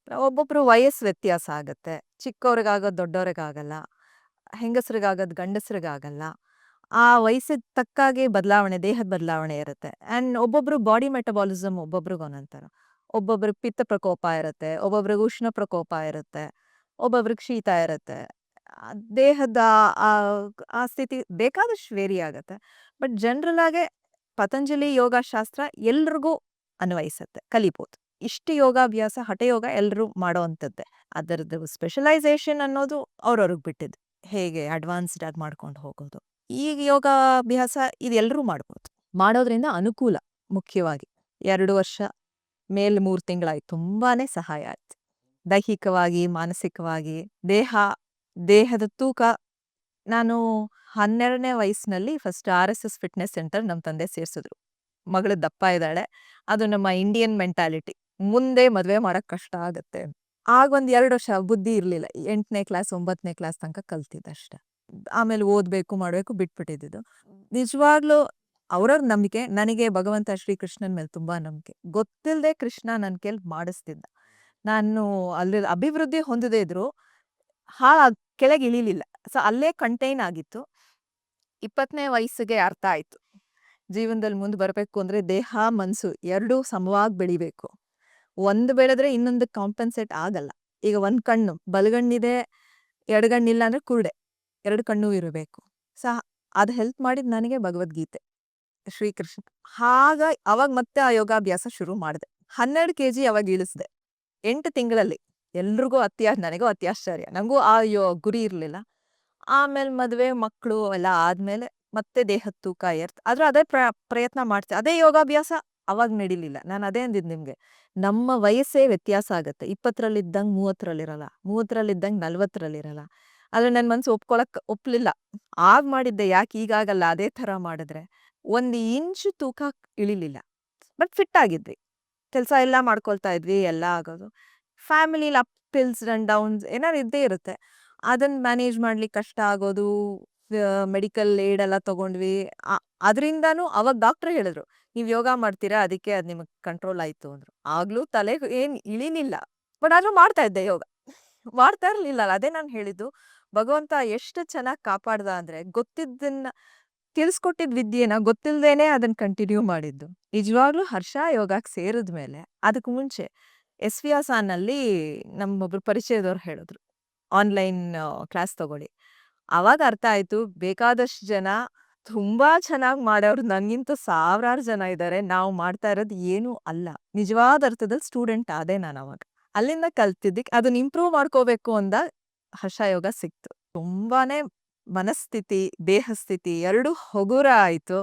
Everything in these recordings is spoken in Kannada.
ಒಬ್ಬೊಬ್ರು ವಯಸ್ಸು ವ್ಯತ್ಯಾಸ ಆಗತ್ತೆ. ಚಿಕ್ಕವ್ರಿಗಾಗೋದು ದೊಡ್ಡವ್ರಿಗಾಗಲ್ಲ. ಹೆಂಗಸ್ರಿಗಾಗೋದು ಗಂಡಸ್ರಿಗಾಗಲ್ಲ. ಆ ವಯಸ್ಸಿಗೆ ತಕ್ಕಾಗೆ ಬದಲಾವಣೆ, ದೇಹದ ಬದಲಾವಣೆ ಇರುತ್ತೆ. ಆ್ಯಂಡ್ ಒಬ್ಬೊಬ್ರು ಬಾಡಿ ಮೆಟಬಾಲಿಸಮ್ ಒಬ್ಬೊಬ್ರಿಗೆ ಒಂದೊಂದ್ ಥರ. ಒಬ್ಬೊಬ್ರಿಗೆ ಪಿತ್ತ ಪ್ರಕೋಪ ಇರುತ್ತೆ, ಒಬ್ಬೊಬ್ರಿಗೆ ಉಷ್ಣ ಪ್ರಕೋಪ ಇರುತ್ತೆ, ಒಬ್ಬೊಬ್ರಿಗೆ ಶೀತ ಇರುತ್ತೆ. ದೇಹದ ಆ ಆ ಸ್ಥಿತಿ ಬೇಕಾದಷ್ಟು ವೇರಿ ಆಗತ್ತೆ. ಬಟ್ ಜನರಲ್ ಆಗಿ ಪತಂಜಲಿ ಯೋಗಶಾಸ್ತ್ರ ಎಲ್ರಿಗೂ ಅನ್ವಯಿಸತ್ತೆ, ಕಲಿಬೋದು. ಇಷ್ಟು ಯೋಗಾಭ್ಯಾಸ, ಹಠಯೋಗ ಎಲ್ಲರೂ ಮಾಡೋವಂಥದ್ದೇ. ಅದರದ್ದು ಸ್ಪೆಷಲೈಸೇಷನ್ ಅನ್ನೋದು ಅವ್ರವ್ರಿಗೆ ಬಿಟ್ಟಿದ್ದು. ಹೇಗೆ ಅಡ್ವಾನ್ಸ್ಡ್ ಆಗಿ ಮಾಡ್ಕೊಂಡು ಹೋಗೋದು. ಈಗ ಯೋಗಾಭ್ಯಾಸ ಇದು ಎಲ್ಲರೂ ಮಾಡ್ಬೋದು. ಮಾಡೋದ್ರಿಂದ ಅನುಕೂಲ ಮುಖ್ಯವಾಗಿ. 2 ವರ್ಷ ಮೇಲ್ 3 ತಿಂಗಳಾಯ್ತು. ತುಂಬಾನೇ ಸಹಾಯ ಆಯ್ತು. ದೈಹಿಕವಾಗಿ, ಮಾನಸಿಕವಾಗಿ, ದೇಹದ ತೂಕ ನಾನು 12ನೇ ವಯಸ್ಸಿನಲ್ಲಿ ಫಸ್ಟ್ RSS ಫಿಟ್ನೆಸ್ ಸೆಂಟರ್ ನಮ್ಮ ತಂದೆ ಸೇರಿಸಿದ್ರು. ಮಗಳು ದಪ್ಪ ಇದ್ದಾಳೆ. ಅದು ನಮ್ಮ ಇಂಡಿಯನ್ ಮೆಂಟಾಲಿಟಿ. ಮುಂದೆ ಮದುವೆ ಮಾಡಕ್ ಕಷ್ಟ ಆಗತ್ತೆ. ಆಗೊಂದು 2 ವರ್ಷ ಬುದ್ಧಿ ಇರಲಿಲ್ಲ. 8ನೇ ಕ್ಲಾಸ್ 9ನೇ ಕ್ಲಾಸ್ ತನಕ ಕಲ್ತಿದ್ದಷ್ಟೆ. ಆಮೇಲೆ ಓದಬೇಕು ಮಾಡಬೇಕು ಬಿಟ್ಬಿಟ್ಟಿದ್ದು. ನಿಜವಾಗ್ಲೂ ಅವ್ರವ್ರ ನಂಬಿಕೆ. ನನಗೆ ಭಗವಂತ ಶ್ರೀಕೃಷ್ಣನ ಮೇಲೆ ತುಂಬಾ ನಂಬಿಕೆ. ಗೊತ್ತಿಲ್ಲದೆ ಕೃಷ್ಣ ನನ್ನ ಕೈಲಿ ಮಾಡಿಸ್ತಿದ್ದ. ನಾನು ಅಲ್ಲಿ ಅಭಿವೃದ್ಧಿ ಹೊಂದದೇ ಇದ್ರು ಕೆಳಗೆ ಇಳಿಲಿಲ್ಲ. ಸೊ ಅಲ್ಲೇ ಕಂಟೈನ್ ಆಗಿತ್ತು. 20ನೇ ವಯಸ್ಸಿಗೆ ಅರ್ಥ ಆಯ್ತು. ಜೀವನದಲ್ಲಿ ಮುಂದೆ ಬರಬೇಕು ಅಂದ್ರೆ ದೇಹ ಮನಸ್ಸು ಎರಡೂ ಸಮವಾಗಿ ಬೆಳಿಬೇಕು. ಒಂದು ಬೆಳೆದ್ರೆ ಇನ್ನೊಂದು ಕಾಂಪನ್ಸೇಟ್ ಆಗಲ್ಲ. ಈಗ ಒಂದ್ ಕಣ್ಣು ಬಲಗಣ್ಣಿದೆ, ಎಡಗಣ್ಣಿಲ್ಲ ಅಂದ್ರೆ ಕುರುಡೆ. 2 ಕಣ್ಣು ಇರಬೇಕು. ಅದು ಹೆಲ್ಪ್ ಮಾಡಿದ್ ನನಗೆ ಭಗವದ್ಗೀತೆ, ಶ್ರೀಕೃಷ್ಣ. ಅವಾಗ ಮತ್ತೆ ಆ ಯೋಗಾಭ್ಯಾಸ ಶುರು ಮಾಡಿದೆ. 12 kg ಅವಾಗ ಇಳಿಸ್ದೆ 8 ತಿಂಗಳಲ್ಲಿ. ಎಲ್ರಿಗೂ ನನಗೂ ಅತ್ಯಾಶ್ಚರ್ಯ. ನಂಗೂ ಆ ಗುರಿ ಇರಲಿಲ್ಲ. ಆಮೇಲೆ ಮದುವೆ ಮಕ್ಕಳು ಎಲ್ಲ ಆದ್ಮೇಲೆ ಮತ್ತೆ ದೇಹದ ತೂಕ ಆದ್ರೆ ಅದೇ ಪ್ರಯತ್ನ ಮಾಡ್ತೆ. ಅದೇ ಯೋಗಾಭ್ಯಾಸ ಅವಾಗ ನಡಿಲಿಲ್ಲ. ನಾನು ಅದೇ ಅಂದಿದ್ದು ನಿಮ್ಗೆ, ನಮ್ಮ ವಯಸ್ಸೇ ವ್ಯತ್ಯಾಸ ಆಗತ್ತೆ. 20ರಲ್ಲಿದ್ದಂಗೆ 30ರಲ್ಲಿರಲ್ಲ, 30ರಲ್ಲಿದ್ದಂಗೆ 40ರಲ್ಲಿರಲ್ಲ. ಆದ್ರೆ ನನ್ನ ಮನ್ಸು ಒಪ್ಲಿಲ್ಲ. ಮಾಡಿದ್ದೆ, ಯಾಕೆ ಈಗಾಗಲ್ಲ ಅದೇ ಥರ ಮಾಡಿದ್ರೆ. 1 ಇಂಚು ತೂಕ ಇಳಿಲಿಲ್ಲ. But fit ಆಗಿದ್ವಿ. ಕೆಲಸ ಎಲ್ಲ ಮಾಡ್ಕೊಳ್ತಾ ಇದ್ವಿ, ಎಲ್ಲ ಆಗೋದು. ಫ್ಯಾಮಿಲಿಲಿ ಅಪ್ಸ್ ಅಂಡ್ ಡೌನ್ಸ್ ಏನಾದ್ರು ಇದ್ದೇ ಇರುತ್ತೆ. ಅದನ್ನ ಮ್ಯಾನೇಜ್ ಮಾಡ್ಲಿಕ್ಕೆ ಕಷ್ಟ ಆಗೋದು. ಮೆಡಿಕಲ್ ಏಡ್ ಎಲ್ಲ ತಗೊಂಡ್ವಿ. ಅದರಿಂದಾನು ಅವಾಗ ಡಾಕ್ಟರ್ ಹೇಳಿದ್ರು, ನೀವು ಯೋಗ ಮಾಡ್ತೀರಾ, ಅದಕ್ಕೆ ಅದು ನಿಮಗೆ ಕಂಟ್ರೋಲ್ ಆಯ್ತು ಅಂದ್ರು. ಆಗ್ಲೂ ತಲೆ ಏನ್ ಇಳಿಲಿಲ್ಲ. ಬಟ್ ಆದ್ರೂ ಮಾಡ್ತಾ ಇದ್ದೆ ಯೋಗ. ಮಾಡ್ತಾ ಇರ್ಲಿಲ್ಲ. ಅದೇ ನಾನು ಹೇಳಿದ್ದು, ಭಗವಂತ ಎಷ್ಟು ಚೆನ್ನಾಗಿ ಕಾಪಾಡ್ದ ಅಂದ್ರೆ, ಗೊತ್ತಿದ್ದನ್ನ ತಿಳಿಸ್ಕೊಟ್ಟಿದ್ ವಿದ್ಯೆನ ಗೊತ್ತಿಲ್ದೇನೆ ಅದನ್ನ ಕಂಟಿನ್ಯೂ ಮಾಡಿದ್ದು. ನಿಜವಾಗ್ಲೂ ಹರ್ಷ ಯೋಗಕ್ಕೆ ಸೇರಿದ್ಮೇಲೆ, ಅದಕ್ಕೆ ಮುಂಚೆ SVSನಲ್ಲಿ ನಮ್ಮೊಬ್ರು ಪರಿಚಯದವ್ರು ಹೇಳಿದ್ರು, ಆನ್ಲೈನ್ ಕ್ಲಾಸ್ ತಗೊಳ್ಳಿ. ಅವಾಗ ಅರ್ಥ ಆಯ್ತು, ಬೇಕಾದಷ್ಟು ಜನ ತುಂಬಾ ಚೆನ್ನಾಗಿ ಮಾಡೋರು ನನ್ಗಿಂತ ಸಾವಿರಾರು ಜನ ಇದ್ದಾರೆ. ನಾವು ಮಾಡ್ತಾ ಇರೋದು ಏನೂ ಅಲ್ಲ. ನಿಜವಾದ ಅರ್ಥದಲ್ಲಿ ಸ್ಟೂಡೆಂಟ್ ಆದೆ ನಾನು ಅವಾಗ. ಅಲ್ಲಿಂದ ಕಲ್ತಿದ್ದಕ್ಕೆ ಅದನ್ನ ಇಂಪ್ರೂವ್ ಮಾಡ್ಕೋಬೇಕು ಅಂದ ಹರ್ಷ ಯೋಗ ಸಿಕ್ತು. ತುಂಬಾನೇ ಮನಸ್ಥಿತಿ, ದೇಹಸ್ಥಿತಿ ಎರಡೂ ಹಗುರ ಆಯ್ತು.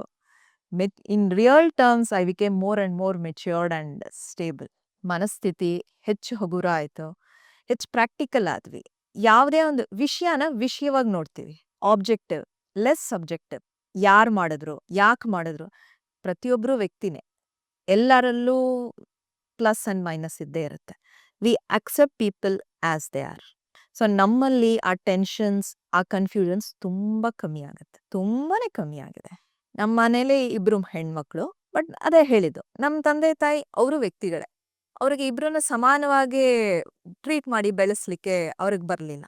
In real terms I became more and more matured and stable. ಮನಸ್ಥಿತಿ ಹೆಚ್ಚು ಹಗುರ ಆಯ್ತು. ಹೆಚ್ಚು ಪ್ರಾಕ್ಟಿಕಲ್ ಆದ್ವಿ. ಯಾವುದೇ ಒಂದು ವಿಷಯವಾಗಿ ನೋಡ್ತೀವಿ. Objective less subjective. ಯಾರು ಮಾಡಿದ್ರು, ಯಾಕೆ ಮಾಡಿದ್ರು, ಪ್ರತಿಯೊಬ್ರು ವ್ಯಕ್ತಿನೇ. ಎಲ್ಲರಲ್ಲೂ ಪ್ಲಸ್ ಅಂಡ್ ಮೈನಸ್ ಇದ್ದೇ ಇರುತ್ತೆ. V accept people as they are. So ನಮ್ಮಲ್ಲಿ ಆ ಟೆನ್ಷನ್ಸ್, ಆ ಕನ್ಫ್ಯೂಷನ್ಸ್ ತುಂಬಾ ಕಮ್ಮಿ ಆಗುತ್ತೆ. ತುಂಬಾನೇ ಕಮ್ಮಿ ಆಗಿದೆ. ನಮ್ಮ ಮನೇಲಿ 2 ಹೆಣ್ಮಕ್ಳು. ಬಟ್ ಅದೇ ಹೇಳಿದ್ದು, ನಮ್ಮ ತಂದೆ ತಾಯಿ ಅವರು ವ್ಯಕ್ತಿಗಳೇ. ಅವ್ರಿಗೆ ಇಬ್ರನ್ನ ಸಮಾನವಾಗಿ ಟ್ರೀಟ್ ಮಾಡಿ ಬೆಳೆಸ್ಲಿಕ್ಕೆ ಅವ್ರಿಗೆ ಬರಲಿಲ್ಲ.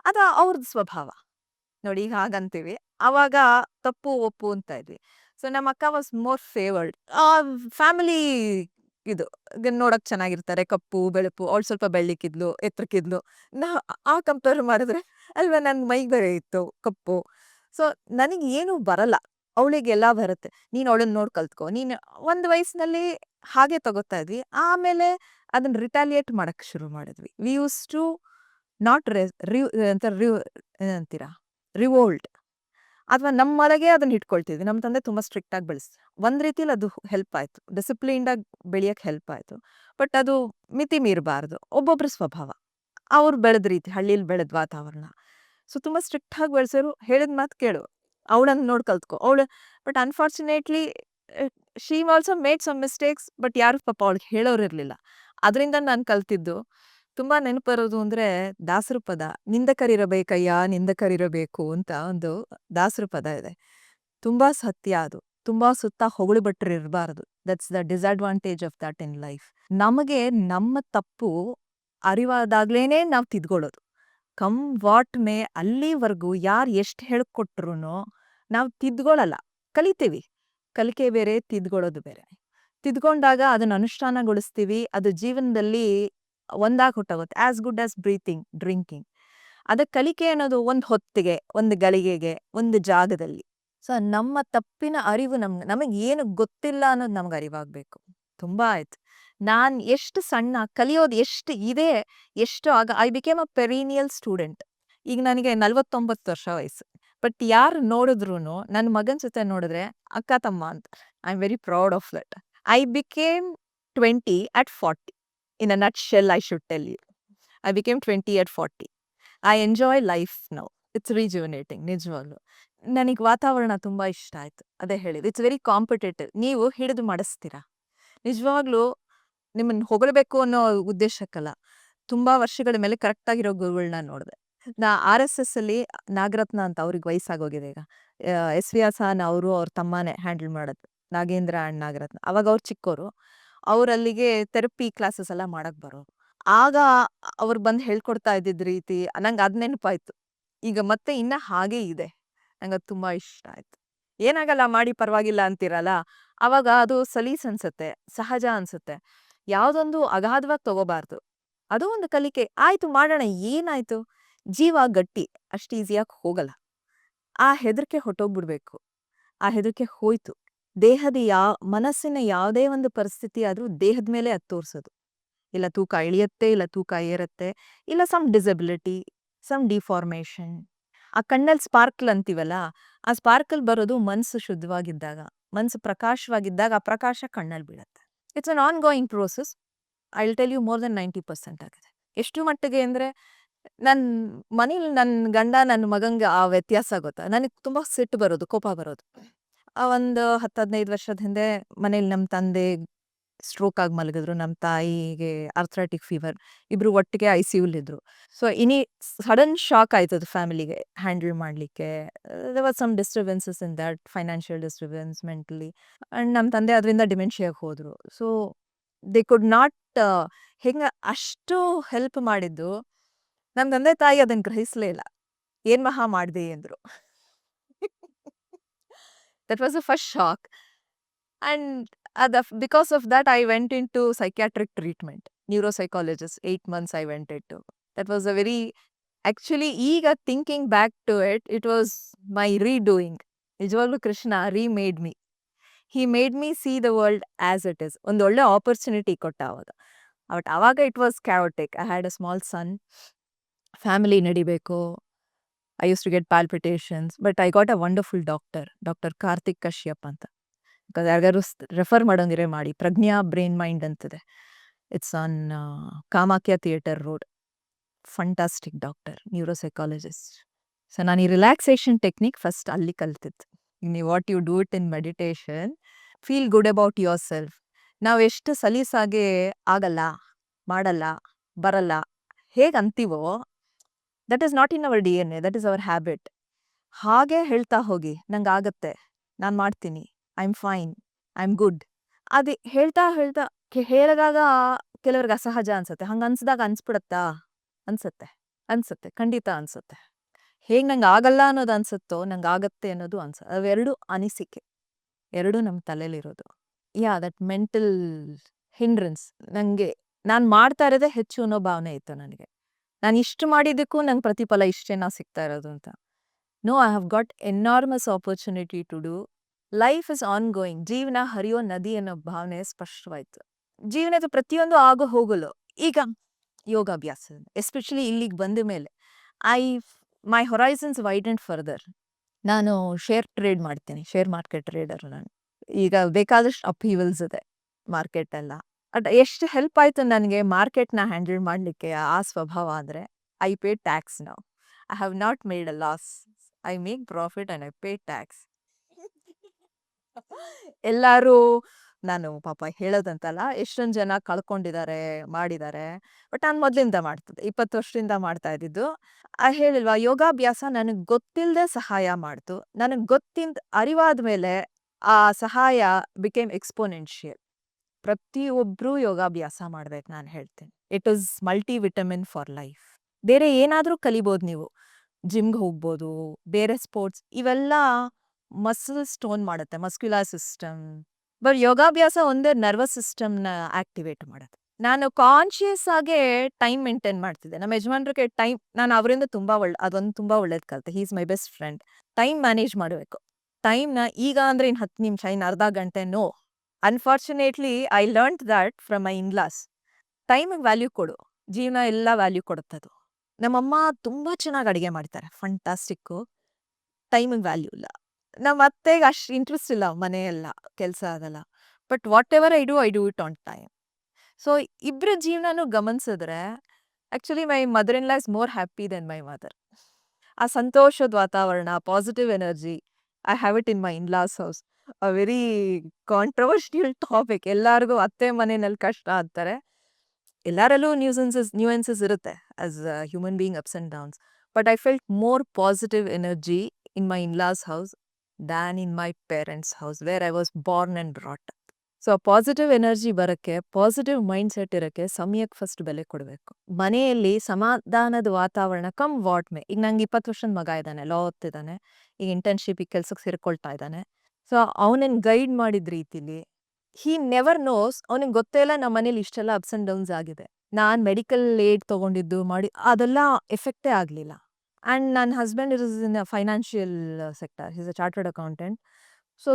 ಅದು ಅವ್ರದ್ದು ಸ್ವಭಾವ. ನೋಡಿ, ಈಗ ಹಾಗಂತೀವಿ, ಅವಾಗ ತಪ್ಪು ಒಪ್ಪು ಅಂತ ಇದ್ವಿ. ಸೊ ನಮ್ಮ ಅಕ್ಕ ವಾಸ್ ಮೋರ್ ಫೇವರ್ಡ್. ಫ್ಯಾಮಿಲಿ ಇದು ನೋಡಕ್ ಚೆನ್ನಾಗಿರ್ತಾರೆ, ಕಪ್ಪು ಬೆಳಪು. ಅವಳು ಸ್ವಲ್ಪ ಬೆಳ್ಳಿಕ್ಕಿದ್ಲು, ಎತ್ತರಕ್ಕಿದ್ಲು. ನಾ ಕಂಪೇರ್ ಮಾಡಿದ್ರೆ ಅಲ್ವಾ, ನನ್ ಮೈಗೆ ಬೇರೆ ಇತ್ತು ಕಪ್ಪು. ಸೊ ನನಗೆ ಏನು ಬರಲ್ಲ, ಅವಳಿಗೆಲ್ಲ ಬರುತ್ತೆ. ನೀನು ಅವಳನ್ನ ನೋಡಿ ಕಲ್ತ್ಕೊ. ನೀನು ಒಂದು ವಯಸ್ಸಿನಲ್ಲಿ ಹಾಗೆ ತಗೋತಾ ಇದ್ವಿ. ಆಮೇಲೆ ಅದನ್ನ ರಿಟಾಲಿಯೇಟ್ ಮಾಡಕ್ ಶುರು ಮಾಡಿದ್ವಿ. ವಿ ಯೂಸ್ ಟು ನಾಟ್ ಏನಂತೀರಾ, ರಿವೋಲ್ಟ್, ಅಥವಾ ನಮ್ಮೊಳಗೆ ಅದನ್ನ ಇಟ್ಕೊಳ್ತಿದ್ವಿ. ನಮ್ಮ ತಂದೆ ತುಂಬಾ ಸ್ಟ್ರಿಕ್ಟ್ ಆಗಿ ಬೆಳೆಸ್. ಒಂದ್ ರೀತಿಲಿ ಅದು ಹೆಲ್ಪ್ ಆಯ್ತು, ಡಿಸಿಪ್ಲಿನ್ಡ್ ಆಗಿ ಬೆಳೆಯಕ್ಕೆ ಹೆಲ್ಪ್ ಆಯ್ತು. ಬಟ್ ಅದು ಮಿತಿ ಮೀರಬಾರ್ದು. ಒಬ್ಬೊಬ್ರ ಸ್ವಭಾವ, ಅವ್ರು ಬೆಳೆದ ರೀತಿ, ಹಳ್ಳಿಲಿ ಬೆಳೆದ ವಾತಾವರಣ. ಸೊ ತುಂಬಾ ಸ್ಟ್ರಿಕ್ಟ್ ಆಗಿ ಬೆಳೆಸೋರು. ಹೇಳಿದ ಮಾತು ಕೇಳು, ಅವಳನ್ನ ನೋಡಿ ಕಲ್ತ್ಕೊ. But unfortunately she also made some mistakes. But ಯಾರು ಪಾಪ ಅವಳಿಗೆ ಹೇಳೋರು ಇರ್ಲಿಲ್ಲ. ಅದರಿಂದ ನಾನು ಕಲ್ತಿದ್ದು ತುಂಬಾ ನೆನಪರೋದು ಅಂದ್ರೆ ದಾಸರ ಪದ, ನಿಂದಕರಿರಬೇಕಯ್ಯ ನಿಂದಕರಿರಬೇಕು ಅಂತ ಒಂದು ದಾಸರ ಪದ ಇದೆ. ತುಂಬಾ ಸತ್ಯ ಅದು. ತುಂಬಾ ಸುತ್ತ ಹೊಗಳು ಬಿಟ್ರೆ ಇರಬಾರದು. That's the disadvantage of that in life. ನಮಗೆ ನಮ್ಮ ತಪ್ಪು ಅರಿವಾದಾಗ್ಲೇನೆ ನಾವು ತಿದ್ಕೊಳ್ಳೋದು. ಕಮ್ ವಾಟ್ ಮೇ ಅಲ್ಲಿವರೆಗೂ ಯಾರು ಎಷ್ಟು ಹೇಳ್ಕೊಟ್ರು ನಾವು ತಿದ್ಕೊಳ್ಳಲ್ಲ. ಕಲಿತೀವಿ. ಕಲಿಕೆ ಬೇರೆ, ತಿದ್ಕೊಳ್ಳೋದು ಬೇರೆ. ತಿದ್ಕೊಂಡಾಗ ಅದನ್ನ ಅನುಷ್ಠಾನಗೊಳಿಸ್ತೀವಿ. ಅದು ಜೀವನದಲ್ಲಿ ಒಂದಾಗಿ ಹೊಟ್ಟೋಗುತ್ತೆ. As good as breathing, drinking. ಅದಕ್ಕೆ ಕಲಿಕೆ ಅನ್ನೋದು ಒಂದು ಹೊತ್ತಿಗೆ, ಒಂದು ಗಳಿಗೆಗೆ, ಒಂದು ಜಾಗದಲ್ಲಿ. ಸೊ ನಮ್ಮ ತಪ್ಪಿನ ಅರಿವು ನಮಗೆ ಏನು ಗೊತ್ತಿಲ್ಲ ಅನ್ನೋದು ನಮ್ಗೆ ಅರಿವಾಗಬೇಕು. ತುಂಬಾ ಆಯ್ತು. ನಾನ್ ಎಷ್ಟು ಸಣ್ಣ, ಕಲಿಯೋದು ಎಷ್ಟು ಇದೆ, ಎಷ್ಟು ಆಗ I became a perennial student. ಈಗ ನನಗೆ 49 ವರ್ಷ ವಯಸ್ಸು. ಬಟ್ ಯಾರು ನೋಡಿದ್ರು ನನ್ನ ಮಗನ ಜೊತೆ ನೋಡಿದ್ರೆ ಅಕ್ಕ ತಮ್ಮ ಅಂತ. I am very proud of that. I became 20 at 40. In a nutshell I should tell you. I became 20 at 40. I enjoy life now. It's rejuvenating ನಿಜವಾಗ್ಲು. ನನಗೆ ವಾತಾವರಣ ತುಂಬಾ ಇಷ್ಟ ಆಯ್ತು. ಅದೇ ಹೇಳಿದ್ದು, ಇಟ್ಸ್ ವೆರಿ ಕಾಂಪಿಟೇಟಿವ್. ನೀವು ಹಿಡಿದು ಮಾಡಿಸ್ತೀರಾ. ನಿಜವಾಗ್ಲೂ ನಿಮ್ಮನ್ನ ಹೊಗಳಬೇಕು ಅನ್ನೋ ಉದ್ದೇಶಕ್ಕಲ್ಲ. ತುಂಬಾ ವರ್ಷಗಳ ಮೇಲೆ ಕರೆಕ್ಟ್ ಆಗಿರೋ ಗುರುಗಳನ್ನ ನೋಡಿದೆ. ನಾ RSS ಅಲ್ಲಿ ನಾಗರತ್ನ ಅಂತ, ಅವ್ರಿಗೆ ವಯಸ್ಸಾಗೋಗಿದೆ ಈಗ. SVR ಸಾನ್ ಅವರು ಅವ್ರ ತಮ್ಮನೇ ಹ್ಯಾಂಡಲ್ ಮಾಡೋದು, ನಾಗೇಂದ್ರ ಅಂಡ್ ನಾಗರತ್ನ. ಅವಾಗ ಅವ್ರು ಚಿಕ್ಕೋರು. ಅವ್ರಲ್ಲಿಗೆ ಥೆರಪಿ ಕ್ಲಾಸಸ್ ಎಲ್ಲ ಮಾಡಕ್ ಬರೋರು. ಆಗ ಅವ್ರು ಬಂದು ಹೇಳ್ಕೊಡ್ತಾ ಇದ್ದಿದ್ ರೀತಿ ನಂಗೆ ಅದ್ ನೆನಪಾಯ್ತು. ಈಗ ಮತ್ತೆ ಇನ್ನ ಹಾಗೇ ಇದೆ. ನಂಗೆ ಅದು ತುಂಬಾ ಇಷ್ಟ ಆಯ್ತು. ಏನಾಗಲ್ಲ ಮಾಡಿ ಪರವಾಗಿಲ್ಲ ಅಂತೀರಲ್ಲ, ಅವಾಗ ಅದು ಸಲೀಸ್ ಅನ್ಸುತ್ತೆ, ಸಹಜ ಅನ್ಸುತ್ತೆ. ಯಾವ್ದೊಂದು ಅಗಾಧವಾಗಿ ತಗೋಬಾರ್ದು. ಅದು ಒಂದು ಕಲಿಕೆ. ಆಯ್ತು ಮಾಡೋಣ, ಏನಾಯ್ತು? ಜೀವ ಗಟ್ಟಿ, ಅಷ್ಟು ಈಸಿಯಾಗಿ ಹೋಗಲ್ಲ. ಆ ಹೆದರಿಕೆ ಹೊಟ್ಟೋಗ್ಬಿಡ್ಬೇಕು. ಆ ಹೆದರಿಕೆ ಹೋಯ್ತು. ಮನಸ್ಸಿನ ಯಾವುದೇ ಒಂದು ಪರಿಸ್ಥಿತಿ ಆದ್ರೂ ದೇಹದ ಮೇಲೆ ಅದು ತೋರ್ಸೋದು. ಇಲ್ಲ ತೂಕ ಇಳಿಯತ್ತೆ, ಇಲ್ಲ ತೂಕ ಏರತ್ತೆ, ಇಲ್ಲ ಸಮ್ ಡಿಸಬಿಲಿಟಿ, ಸಮ್ ಡಿಫಾರ್ಮೇಶನ್. ಆ ಕಣ್ಣಲ್ಲಿ ಸ್ಪಾರ್ಕಲ್ ಅಂತೀವಲ್ಲ, ಆ ಸ್ಪಾರ್ಕಲ್ ಬರೋದು ಮನಸ್ಸು ಶುದ್ಧವಾಗಿದ್ದಾಗ, ಮನಸ್ಸು ಪ್ರಕಾಶವಾಗಿದ್ದಾಗ ಆ ಪ್ರಕಾಶ ಕಣ್ಣಲ್ಲಿ ಬೀಳತ್ತೆ. It's an ongoing process. I will tell you more than 90% ಆಗಿದೆ. ಎಷ್ಟು ಮಟ್ಟಿಗೆ ಅಂದ್ರೆ, ನನ್ನ ಮನೇಲಿ ನನ್ನ ಗಂಡ ನನ್ನ ಮಗಂಗೆ ಆ ವ್ಯತ್ಯಾಸ ಗೊತ್ತಾ? ನನಗೆ ತುಂಬಾ ಸಿಟ್ಟು ಬರೋದು, ಕೋಪ ಬರೋದು. ಒಂದು 10-15 ವರ್ಷದ ಹಿಂದೆ ಮನೇಲಿ ನಮ್ಮ ತಂದೆ ಸ್ಟ್ರೋಕ್ ಆಗಿ ಮಲಗಿದ್ರು, ನಮ್ಮ ತಾಯಿಗೆ ಆರ್ಥ್ರೈಟಿಕ್ ಫೀವರ್. ಇಬ್ರು ಒಟ್ಟಿಗೆ ICUಲಿದ್ರು. ಸೊ ಸಡನ್ ಶಾಕ್ ಆಯ್ತು ಅದು ಫ್ಯಾಮಿಲಿಗೆ ಹ್ಯಾಂಡಲ್ ಮಾಡ್ಲಿಕ್ಕೆ. There was some disturbances in that, financial disturbance, mentally. And ನಮ್ಮ ತಂದೆ ಅದರಿಂದ ಡಿಮೆನ್ಷಿಯಾಗಿ ಹೋದ್ರು. ಸೊ ದೇ ಕುಡ್ ನಾಟ್, ಹೆಂಗ ಅಷ್ಟು ಹೆಲ್ಪ್ ಮಾಡಿದ್ದು, ನಮ್ಮ ತಂದೆ ತಾಯಿ ಅದನ್ನ ಗ್ರಹಿಸ್ಲೇ ಇಲ್ಲ. ಏನ್ ಮಹಾ ಮಾಡ್ದೆ ಅಂದ್ರು. That was the first shock. And because of that I went into psychiatric treatment. Neuropsychologist 8 months I went it to. That was a very, actually ಈಗ thinking back to it was my redoing. ನಿಜವಾಗ್ಲೂ Krishna remade me. He made me see the world as it is. ಒಂದು ಒಳ್ಳೆ ಆಪರ್ಚುನಿಟಿ ಕೊಟ್ಟ ಅವಾಗ. ಬಟ್ ಅವಾಗ it was chaotic. I had a small son. Family ನಡಿಬೇಕು. I use to get palpitations. But I got a wonderful doctor Karthik Kashyap ಅಂತ. ಯಾರಿಗಾರು ರೆಫರ್ ಮಾಡೋಂಗಿರೆ ಮಾಡಿ. ಪ್ರಜ್ಞಾ ಬ್ರೈನ್ ಮೈಂಡ್ ಅಂತಿದೆ. It's on Kamakhya theatre road. Fantastic doctor, neuropsychologist. So ನಾನು ಈ ರಿಲ್ಯಾಕ್ಸೇಷನ್ ಟೆಕ್ನಿಕ್ ಫಸ್ಟ್ ಅಲ್ಲಿ ಕಲ್ತಿದ್ದು. ನೀವು what you do it in meditation, feel good about yourself. ನಾವು ಎಷ್ಟು ಸಲೀಸಾಗೆ ಆಗಲ್ಲ, ಮಾಡಲ್ಲ, ಬರಲ್ಲ ಹೇಗೆ ಅಂತೀವೋ, that is not in our DNA, that is our habit. ಹಾಗೆ ಹೇಳ್ತಾ ಹೋಗಿ, ನಂಗೆ ಆಗತ್ತೆ, ನಾನು ಮಾಡ್ತೀನಿ, I am fine, I am good. ಅದು ಹೇಳ್ತಾ ಹೇಳ್ತಾ ಹೇಳಿದಾಗ ಕೆಲವ್ರಿಗೆ ಅಸಹಜ ಅನ್ಸುತ್ತೆ. ಹಂಗೆ ಅನ್ಸಿದಾಗ ಅನ್ಸ್ಬಿಡತ್ತಾ? ಅನ್ಸುತ್ತೆ, ಖಂಡಿತ ಅನ್ಸುತ್ತೆ. ಹೇಗೆ ನಂಗೆ ಆಗಲ್ಲ ಅನ್ನೋದು ಅನ್ಸುತ್ತೋ, ನಂಗೆ ಆಗತ್ತೆ ಅನ್ನೋದು ಅವೆರಡು ಅನಿಸಿಕೆ, ಎರಡು ನಮ್ಮ ತಲೆಯಲ್ಲಿರೋದು. That mental hindrance. ನನಗೆ ನಾನು ಮಾಡ್ತಾ ಇರೋದೇ ಹೆಚ್ಚು ಅನ್ನೋ ಭಾವನೆ ಇತ್ತು ನನಗೆ. ನಾನು ಇಷ್ಟು ಮಾಡಿದ್ದಕ್ಕೂ ನಂಗೆ ಪ್ರತಿಫಲ ಇಷ್ಟೇನಾ ಸಿಗ್ತಾ ಇರೋದು ಅಂತ. No, I have got enormous opportunity to do. Life is ongoing. ಜೀವನ ಹರಿಯೋ ನದಿ ಅನ್ನೋ ಭಾವನೆ ಸ್ಪಷ್ಟವಾಯ್ತು. ಜೀವನದ ಪ್ರತಿಯೊಂದು ಆಗೋ ಹೋಗಲು ಈಗ ಯೋಗಾಭ್ಯಾಸ, ಎಸ್ಪೆಷಲಿ ಇಲ್ಲಿಗೆ ಬಂದ ಮೇಲೆ ಮೈ ಹೊರೈಸನ್ಸ್ ವೈಡೆಂಡ್ ಫರ್ದರ್. ನಾನು ಶೇರ್ ಟ್ರೇಡ್ ಮಾಡ್ತೀನಿ, ಶೇರ್ ಮಾರ್ಕೆಟ್ ಟ್ರೇಡರ್ ನಾನು. ಈಗ ಬೇಕಾದಷ್ಟು ಅಪ್ಹೀವಲ್ಸ್ ಇದೆ ಮಾರ್ಕೆಟ್ ಎಲ್ಲ. ಎಷ್ಟು ಹೆಲ್ಪ್ ಆಯ್ತು ನನಗೆ ಮಾರ್ಕೆಟ್ನ ಹ್ಯಾಂಡಲ್ ಮಾಡಲಿಕ್ಕೆ ಆ ಸ್ವಭಾವ ಅಂದರೆ, I pay tax now. I have not made a loss. I make profit and I pay tax. ಎಲ್ಲರೂ ನಾನು ಪಾಪ ಹೇಳೋದಂತಲ್ಲ, ಎಷ್ಟೊಂದು ಜನ ಕಳ್ಕೊಂಡಿದ್ದಾರೆ, ಮಾಡಿದ್ದಾರೆ. ಬಟ್ ನಾನು ಮೊದಲಿಂದ ಮಾಡ್ತಿದ್ದೆ, 20 ವರ್ಷದಿಂದ ಮಾಡ್ತಾ ಇದ್ದಿದ್ದು. ಹೇಳಿಲ್ವಾ, ಯೋಗಾಭ್ಯಾಸ ನನಗೆ ಗೊತ್ತಿಲ್ಲದೆ ಸಹಾಯ ಮಾಡ್ತು. ನನಗೆ ಅರಿವಾದ ಮೇಲೆ ಆ ಸಹಾಯ ಬಿಕೇಮ್ ಎಕ್ಸ್ಪೋನೆನ್ಷಿಯಲ್. ಪ್ರತಿಯೊಬ್ಬರೂ ಯೋಗಾಭ್ಯಾಸ ಮಾಡ್ಬೇಕು ನಾನು ಹೇಳ್ತೀನಿ. It is multi vitamin for life. ಬೇರೆ ಏನಾದರೂ ಕಲಿಬೋದು ನೀವು. ಜಿಮ್ಗೆ ಹೋಗ್ಬೋದು, ಬೇರೆ ಸ್ಪೋರ್ಟ್ಸ್ ಇವೆಲ್ಲ ಮಸಲ್ ಸ್ಟೋನ್ ಮಾಡುತ್ತೆ, ಮಸ್ಕ್ಯುಲರ್ ಸಿಸ್ಟಮ್. ಬಟ್ ಯೋಗಾಭ್ಯಾಸ ಒಂದೇ ನರ್ವಸ್ ಸಿಸ್ಟಮ್ನ ಆಕ್ಟಿವೇಟ್ ಮಾಡುತ್ತೆ. ನಾನು ಕಾನ್ಶಿಯಸ್ ಆಗಿ ಟೈಮ್ ಮೇಂಟೈನ್ ಮಾಡ್ತಿದ್ದೆ. ನಮ್ಮ ಯಜಮಾನ್ರಿಗೆ ಟೈಮ್, ನಾನು ಅವರಿಂದ ಅದೊಂದು ತುಂಬ ಒಳ್ಳೇದು ಕಲಿತೆ. He is my best friend. Time manage ಮಾಡಬೇಕು. ಟೈಮ್ನ ಈಗ ಅಂದರೆ ಇನ್ನು 10 ನಿಮಿಷ, ಇನ್ನು ಅರ್ಧ ಗಂಟೆ, no. Unfortunately I learned that from my in laws. ಟೈಮಿಗೆ ವ್ಯಾಲ್ಯೂ ಕೊಡು, ಜೀವನ ಎಲ್ಲ ವ್ಯಾಲ್ಯೂ ಕೊಡುತ್ತದು. ನಮ್ಮಮ್ಮ ತುಂಬ ಚೆನ್ನಾಗಿ ಅಡುಗೆ ಮಾಡ್ತಾರೆ, ಫಂಟಾಸ್ಟಿಕ್ಕು. ಟೈಮಿಗೆ ವ್ಯಾಲ್ಯೂ ಇಲ್ಲ. ನಮ್ಮ ಅತ್ತೆಗೆ ಅಷ್ಟು ಇಂಟ್ರೆಸ್ಟ್ ಇಲ್ಲ ಮನೆಯೆಲ್ಲ ಕೆಲಸ ಅದೆಲ್ಲ. But whatever I do it on time. So ಇಬ್ಬರ ಜೀವನನೂ ಗಮನಿಸಿದ್ರೆ actually my mother in law is more happy than my mother. ಆ ಸಂತೋಷದ ವಾತಾವರಣ, positive energy, I have it in my in laws house. A very controversial topic. ಎಲ್ಲರಿಗೂ ಅತ್ತೆ ಮನೆಯಲ್ಲಿ ಕಷ್ಟ ಅಂತಾರೆ. ಎಲ್ಲರಲ್ಲೂ ನ್ಯೂಯೆನ್ಸಸ್ ಇರುತ್ತೆ as a human being, ups and downs. But I felt more positive energy in my in laws house than in my parents house where I was Born and brought. So positive energy ಬರೋಕ್ಕೆ, ಪಾಸಿಟಿವ್ ಮೈಂಡ್ ಸೆಟ್ ಇರೋಕ್ಕೆ ಸಮಯಕ್ಕೆ ಫಸ್ಟ್ ಬೆಲೆ ಕೊಡಬೇಕು. ಮನೆಯಲ್ಲಿ ಸಮಾಧಾನದ ವಾತಾವರಣ ಕಮ್ ವಾಟ್ ಮೇ. ಈಗ ನಂಗೆ 20 ವರ್ಷದ ಮಗ ಇದ್ದಾನೆ, ಲಾ ಓದ್ತಿದ್ದಾನೆ, ಈಗ ಇಂಟರ್ನ್ಶಿಪಿಗೆ ಕೆಲ್ಸಕ್ಕೆ ಸೇರ್ಕೊಳ್ತಾ ಇದ್ದಾನೆ. ಸೊ ಅವನನ್ನು ಗೈಡ್ ಮಾಡಿದ ರೀತಿಲಿ, ಹಿ ನೆವರ್ ನೋಸ್, ಅವನಿಗೆ ಗೊತ್ತೇ ಇಲ್ಲ ನಮ್ಮ ಮನೇಲಿ ಇಷ್ಟೆಲ್ಲ ಅಪ್ಸ್ ಆ್ಯಂಡ್ ಡೌನ್ಸ್ ಆಗಿದೆ. ನಾನು ಮೆಡಿಕಲ್ ಏಡ್ ತೊಗೊಂಡಿದ್ದು ಅದೆಲ್ಲ ಎಫೆಕ್ಟೇ ಆಗಲಿಲ್ಲ. ಆ್ಯಂಡ್ ನನ್ನ husband is in financial sector, is a chartered accountant. So